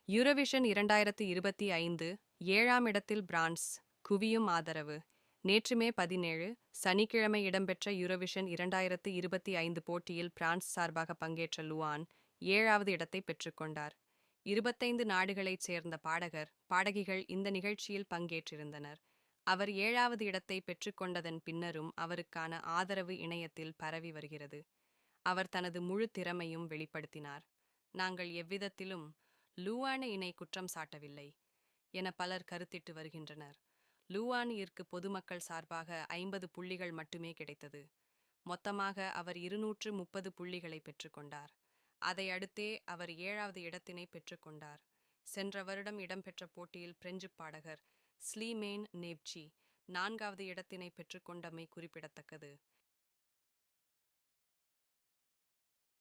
Eurovision 2025 7ஆம் இடத்தில் France குவியும் ஆதரவு. நேற்று மே 17 சனிக்கிழமை இடம்பெற்ற யூரோவிஷன் 2025 போட்டியில் பிரான்ஸ் சார்பாக பங்கேற்ற லுவான் 7வது இடத்தை பெற்றுக்கொண்டார். 25 நாடுகளைச் சேர்ந்த பாடகிகள் இந்த நிகழ்ச்சியில் பங்கேற்றிருந்தனர். அவர் 7வது இடத்தை பெற்றுக்கொண்டதன் பின்னரும் அவருக்கான ஆதரவு இணையத்தில் பரவி வருகிறது. அவர் தனது முழு திறமையும் வெளிப்படுத்தினார். நாங்கள் எவ்விதத்திலும் லுவானை குற்றம் சாட்டவில்லை என பலர் கருத்திட்டு வருகின்றனர். லுவானிற்கு பொதுமக்கள் சார்பாக 50 புள்ளிகள் மட்டுமே கிடைத்தது. மொத்தமாக அவர் 230 புள்ளிகளை பெற்றுக்கொண்டார். அதை அடுத்தே அவர் 7வது இடத்தினை பெற்றுக்கொண்டார். சென்ற வருடம் இடம்பெற்ற போட்டியில் பிரெஞ்சு பாடகர் ஸ்லீமேன் நேப்ச்சி 4வது இடத்தினை பெற்றுக்கொண்டமை குறிப்பிடத்தக்கது.